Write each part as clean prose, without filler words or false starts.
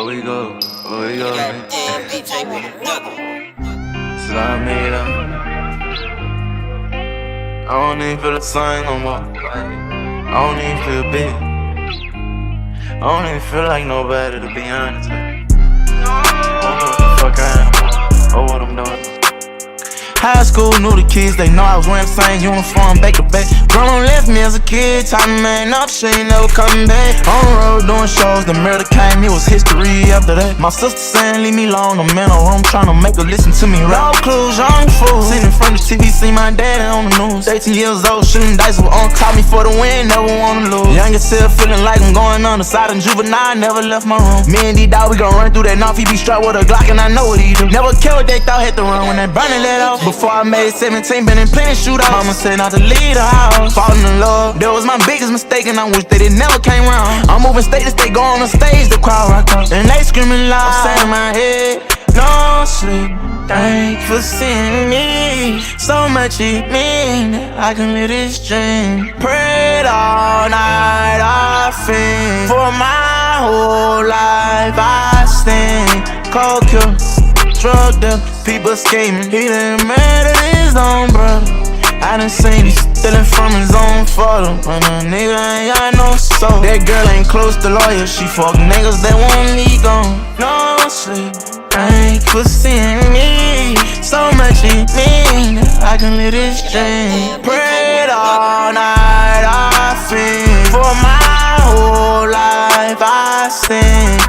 Where we go? Where we go? Slide me up. I don't even feel the sun no more. I don't even feel big. I don't even feel like nobody, to be honest. I don't know what the fuck I am or what I'm doing. High school knew the kids, they know I was wearing the same uniform back to back. Grandma left me as a kid, time to man up, she ain't never coming back. On the road doing shows, the murder came, it was history after that. My sister saying leave me alone, I'm in a room trying to make her listen to me rap. No clues, young fool, sitting in front of the TV, see my daddy on the news. 18 years old, shooting dice with on top me for the win, never wanna lose. Youngest self feeling like I'm going on the side of juvenile, never left my room. Me and D-Dog, we gon' run through that North, he be strapped with a Glock and I know what he do. Never care what they thought, had to run when that burning let off. Before I made 17, been in plenty shootouts. Mama said not to leave the house. Falling in love, that was my biggest mistake, and I wish that it never came round. I'm moving state to state, go on the stage, the crowd rock out, and they screaming loud. I'm saying in my head, no sleep. Thank you for seeing me. So much it mean that I can live this dream. Prayed all night, I think. For my whole life, I stand. Cold kill, drug dealer, people scheming. He done murdered his own brother. I done seen him stealing from his own father. But a nigga ain't got no soul. That girl ain't close to lawyer. She fuck niggas that won't leave gone. No sleep. Thank you for seeing me. So much it mean that I can live this dream. Prayed all night, I feel. For my whole life, I stand.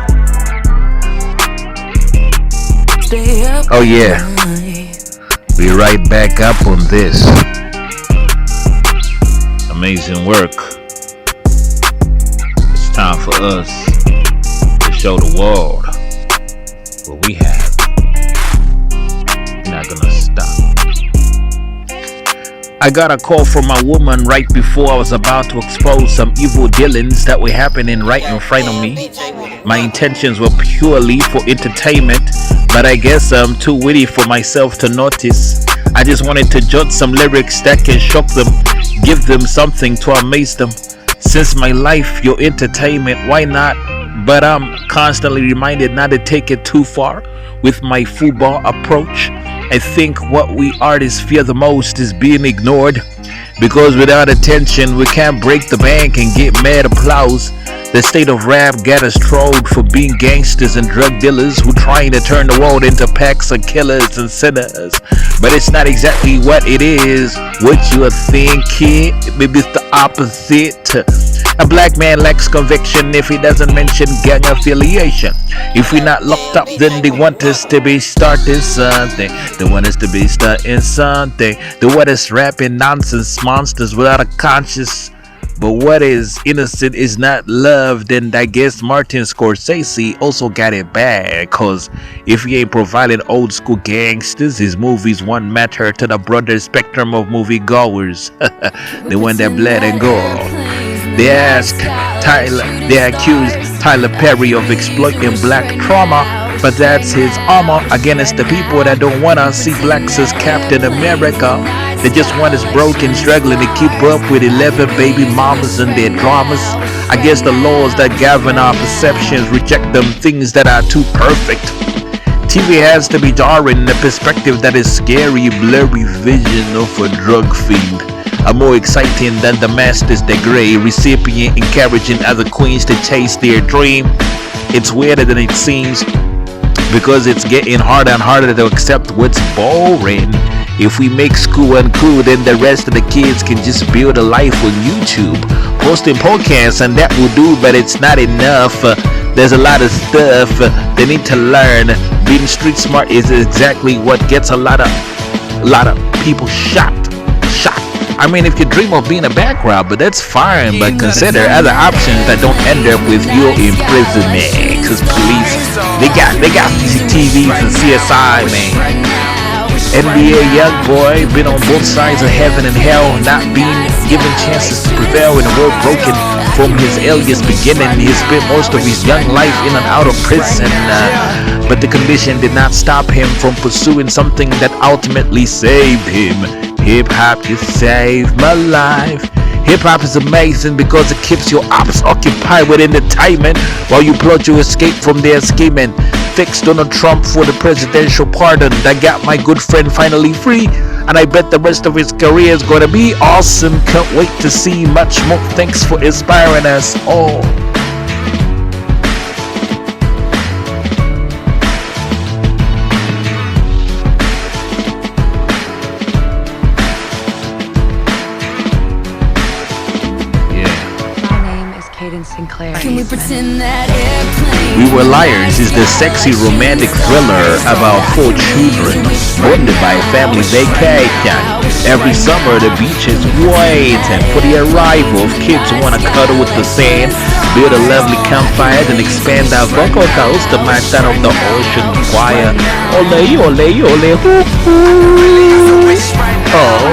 Oh yeah, we right back up on this. Amazing work. It's time for us to show the world what we have. We're not gonna stop. I got a call from my woman right before I was about to expose some evil dealings that were happening right in front of me. My intentions were purely for entertainment, but I guess I'm too witty for myself to notice. I just wanted to jot some lyrics that can shock them, give them something to amaze them. Since my life, your entertainment, why not? But I'm constantly reminded not to take it too far with my football approach. I think what we artists fear the most is being ignored, because without attention we can't break the bank and get mad applause. The state of rap got us trolled for being gangsters and drug dealers who trying to turn the world into packs of killers and sinners. But it's not exactly what it is. What you are thinking, maybe it's the opposite. A black man lacks conviction if he doesn't mention gang affiliation. If we're not locked up, then they want us to be starting something. They want us to be starting something. They want us rapping nonsense monsters without a conscience. But what is innocent is not loved, and I guess Martin Scorsese also got it bad, cause if he ain't providing old school gangsters, his movies won't matter to the broader spectrum of movie goers. They want that blood and gore. They accused Tyler Perry of exploiting black trauma, but that's his armor against the people that don't want to see blacks as Captain America. They just want us broken, struggling to keep up with 11 baby mamas and their dramas. I guess the laws that govern our perceptions reject them things that are too perfect. TV has to be jarring, a perspective that is scary, blurry vision of a drug fiend. Are more exciting than the master's degree recipient encouraging other queens to chase their dream. It's weirder than it seems, because it's getting harder and harder to accept what's boring. If we make school uncool, then the rest of the kids can just build a life on YouTube, posting podcasts, and that will do, but it's not enough. There's a lot of stuff they need to learn. Being street smart is exactly what gets a lot of people shot. I mean, if you dream of being a background, but that's fine, but consider other options that don't end up with your imprisonment. Cause police, they got CCTVs and CSI, man. NBA young boy, been on both sides of heaven and hell, not being given chances to prevail in a world broken from his earliest beginning. He spent most of his young life in and out of prison, but the condition did not stop him from pursuing something that ultimately saved him. Hip hop, you saved my life. Hip hop is amazing because it keeps your ops occupied with entertainment while you plot your escape from their scheming. Fix Donald Trump for the presidential pardon that got my good friend finally free, and I bet the rest of his career is gonna be awesome. Can't wait to see much more. Thanks for inspiring us all. Can we pretend that airplane? We Were Liars is the sexy romantic thriller about four children bonded by a family vacation. Every summer the beach is waiting for the arrival of kids who want to cuddle with the sand, build a lovely campfire, and expand our vocal cords to match that of the ocean choir. Ole, ole, ole, hoo, hoo. Oh,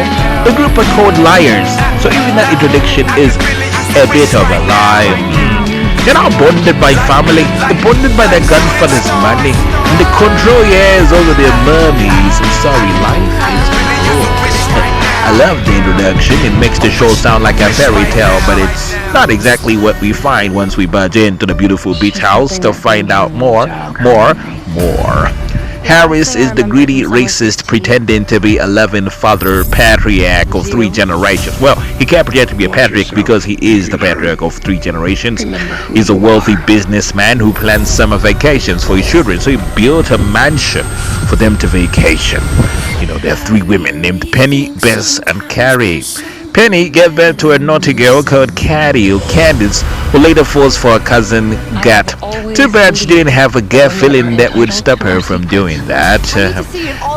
the group are called Liars, so even that introduction is a bit of a lie. They're not bonded by family, they're bonded by their grandfather's money, and the control, yes, over their mummies. I'm sorry, life is cruel. I love the introduction. It makes the show sound like a fairy tale, but it's not exactly what we find once we barge into the beautiful beach house to find out more. Harris is the greedy racist pretending to be a loving father patriarch of three generations. Well, he can't pretend to be a patriarch because he is the patriarch of three generations. He's a wealthy businessman who plans summer vacations for his children, so he built a mansion for them to vacation. You know, there are three women named Penny, Bess, and Carrie. Penny gave birth to a naughty girl called Candice, who later falls for her cousin Gat. Too bad she didn't have a gut feeling that would stop her from doing that.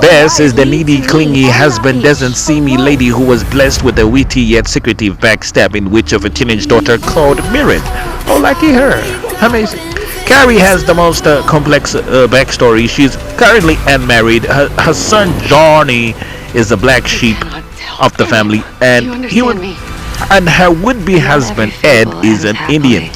Bess is the needy, clingy husband, doesn't see me lady who was blessed with a witty yet secretive backstabbing witch of a teenage daughter called Mirren. Oh, lucky her. Amazing. Carrie has the most complex backstory. She's currently unmarried. Her son Johnny is the black sheep of the family, and her would-be husband Ed is an Indian.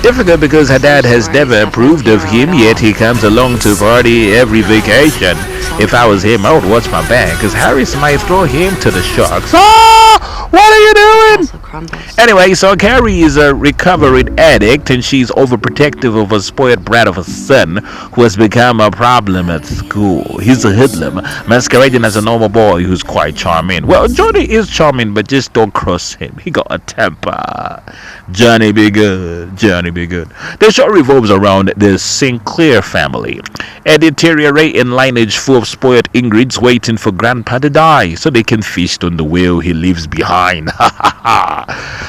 Difficult because her dad has never approved of him, yet he comes along to party every vacation. If I was him, I would watch my back, because Harris might throw him to the sharks. Oh, what are you doing? Anyway, so Carrie is a recovered addict, and she's overprotective of a spoiled brat of a son who has become a problem at school. He's a hoodlum, masquerading as a normal boy who's quite charming. Well, Johnny is charming, but just don't cross him. He got a temper. Johnny be good. Johnny be good. The show revolves around the Sinclair family, a deteriorating lineage full of spoiled ingrates waiting for Grandpa to die so they can feast on the will he leaves behind.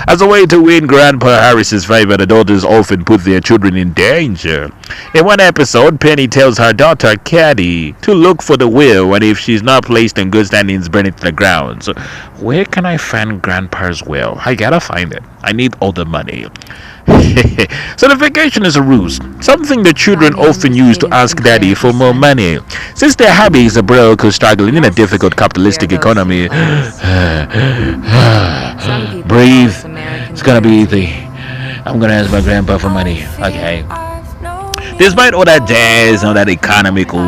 As a way to win Grandpa Harris's favor, the daughters often put their children in danger. In one episode, Penny tells her daughter Caddy to look for the will, and if she's not placed in good standings, burn it to the ground. So, where can I find Grandpa's will? I gotta find it. I need all the money. So the vacation is a ruse, something the children often use to ask daddy for more money. Since their hobbies are broke or struggling in a difficult capitalistic economy, breathe, it's gonna be easy. I'm gonna ask my grandpa for money. Okay. Despite all that jazz and all that economical,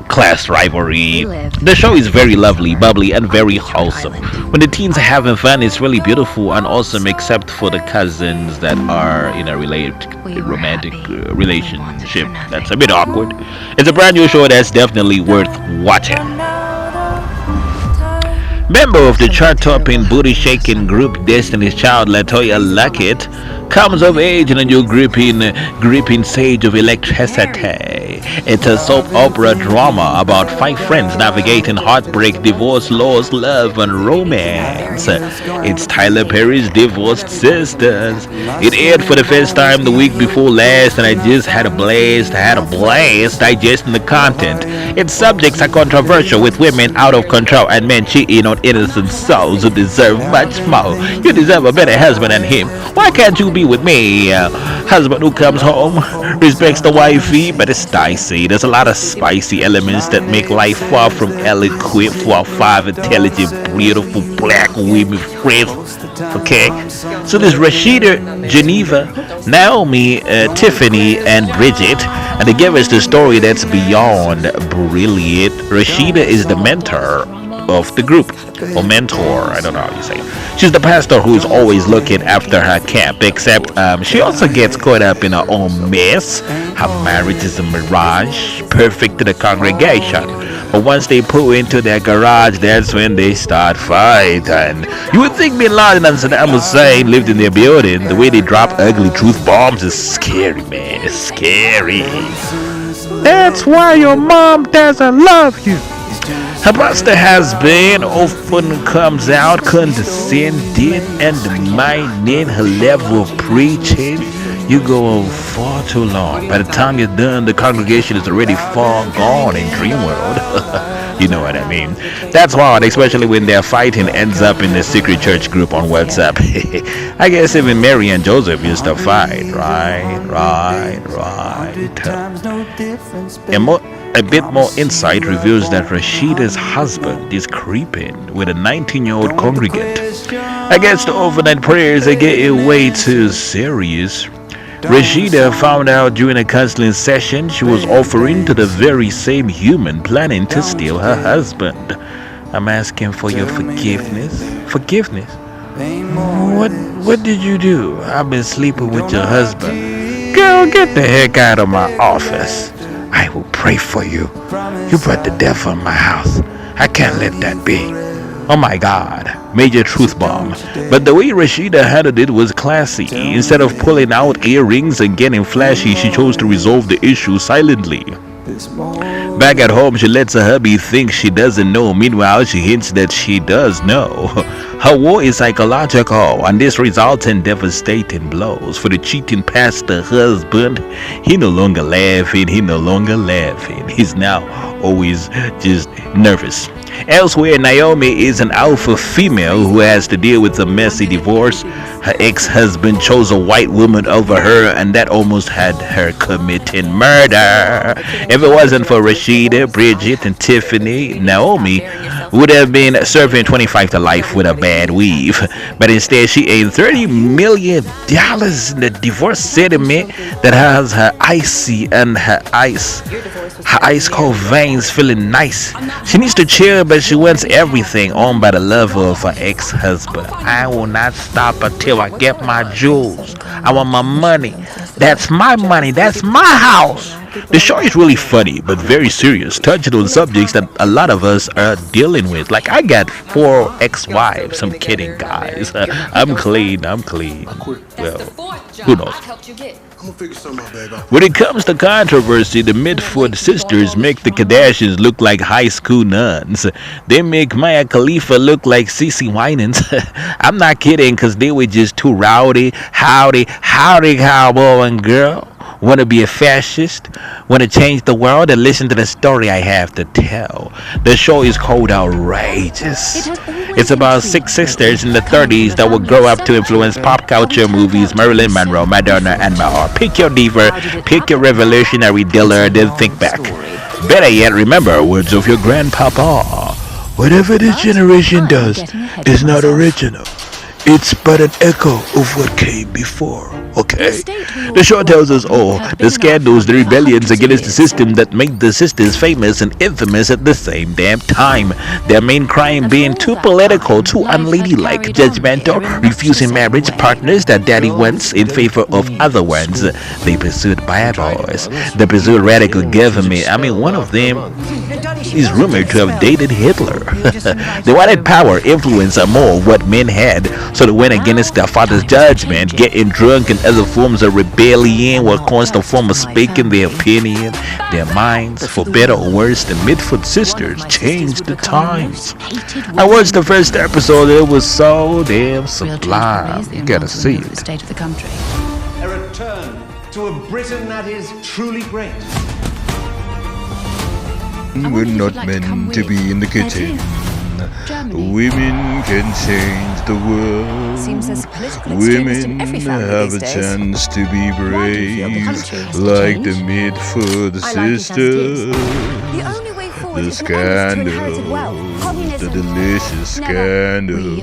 class rivalry, the show is very lovely, bubbly, and very wholesome. When the teens are having fun, it's really beautiful and awesome, except for the cousins that are in a romantic relationship that's a bit awkward. It's a brand new show that's definitely worth watching. Member of the chart-topping, booty-shaking group Destiny's Child, LaToya Luckett, comes of age in a new gripping sage of electricity. It's a soap opera drama about 5 friends navigating heartbreak, divorce, loss, love, and romance. It's Tyler Perry's Divorced Sisters. It aired for the first time the week before last, and I just had a blast digesting the content. Its subjects are controversial, with women out of control and men cheating on innocent souls who deserve much more. You deserve a better husband than him. Why can't you be with me? Husband who comes home, respects the wifey, but it's dicey. There's a lot of spicy elements that make life far from eloquent for our 5 intelligent, beautiful black women friends. Okay? So there's Rashida, Geneva, Naomi, Tiffany, and Bridget, and they give us the story that's beyond brilliant. Rashida is the mentor of the group, or mentor, I don't know how you say. She's the pastor who's always looking after her camp, except she also gets caught up in her own mess. Her marriage is a mirage, perfect to the congregation. But once they pull into their garage, that's when they start fighting. You would think Bin Laden and Saddam Hussein lived in their building. The way they drop ugly truth bombs is scary, man. It's scary. That's why your mom doesn't love you. Her pastor has been often comes out condescending and demeaning. Her level of preaching, you go on far too long. By the time you're done, the congregation is already far gone in dream world. You know what I mean? That's hard, especially when their fighting ends up in the secret church group on WhatsApp. I guess even Mary and Joseph used to fight, right. A bit more insight reveals that Rashida's husband is creeping with a 19-year-old congregant. I guess the overnight prayers are getting way too serious. Rashida found out during a counseling session she was offering to the very same human planning to steal her husband. I'm asking for your forgiveness. Forgiveness? What did you do? I've been sleeping with your husband. Girl, get the heck out of my office. I will pray for you. You brought the devil in my house. I can't let that be. Oh my God, major truth bomb. But the way Rashida handled it was classy. Instead of pulling out earrings and getting flashy, she chose to resolve the issue silently. Back at home, she lets her hubby think she doesn't know. Meanwhile, she hints that she does know. Her war is psychological, and this results in devastating blows for the cheating pastor husband. He no longer laughing. He's now always just nervous. Elsewhere, Naomi is an alpha female who has to deal with a messy divorce. Her ex-husband chose a white woman over her, and that almost had her committing murder. If it wasn't for Rashida, Bridget, and Tiffany, Naomi would have been serving 25 to life with a bad weave. But instead, she ate $30 million in the divorce settlement that has her icy and her ice cold veins feeling nice. She needs to chill, but she wants everything owned by the lover of her ex-husband. I will not stop until I get my jewels. I want my money. That's my money. That's my house. The show is really funny, but very serious, touching on subjects that a lot of us are dealing with. Like, I got 4 ex-wives. I'm kidding, guys. I'm clean. Well, who knows? When it comes to controversy, the Midford sisters make the Kardashians look like high school nuns. They make Maya Khalifa look like Cece Winans. I'm not kidding, because they were just too rowdy. Howdy, cowboy and girl. Want to be a fascist? Want to change the world? And listen to the story I have to tell. The show is called Outrageous. It's about 6 sisters in the 30s that will grow up to influence pop culture movies. Marilyn Monroe, Madonna, and more. Pick your diva, pick your revolutionary dealer, then think back. Better yet, remember words of your grandpapa. Whatever this generation does is not original. It's but an echo of what came before. Okay? The show tells us all the scandals, the rebellions against the system that made the sisters famous and infamous at the same damn time. Their main crime being too political, too unladylike, judgmental, refusing marriage partners that daddy wants in favor of other ones. They pursued Bibles. They pursued radical government. I mean, one of them is rumored to have dated Hitler. They wanted power, influence, and more what men had, so they went against their father's judgment. Getting drunk and other forms of rebellion were constant form of speaking their opinion, their minds. For better or worse, the Midford sisters changed the times. I watched the first episode. It was so damn sublime. You gotta see it. State of the country. A return to a Britain that is truly great. We're not meant to be in the kitchen. Women can change the world. Women have a chance to be brave, like the Midford sisters. The scandal, the delicious scandal.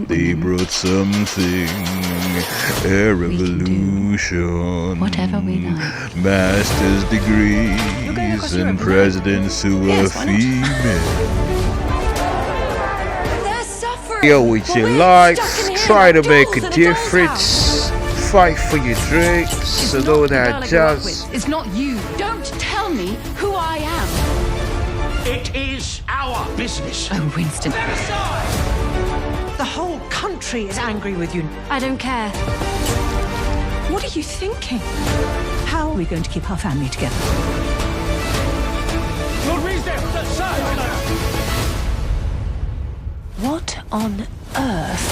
They brought something, a revolution. Whatever we like. Master's degrees and presidents who are female. Yo, with your life, try to make a difference. Fight for your dreams, and all that jazz. It's not you. Don't tell me who I am. It is our business. Oh, Winston. The whole country is angry with you. I don't care. What are you thinking? How are we going to keep our family together? What on earth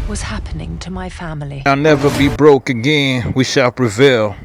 was happening to my family? I'll never be broke again. We shall prevail.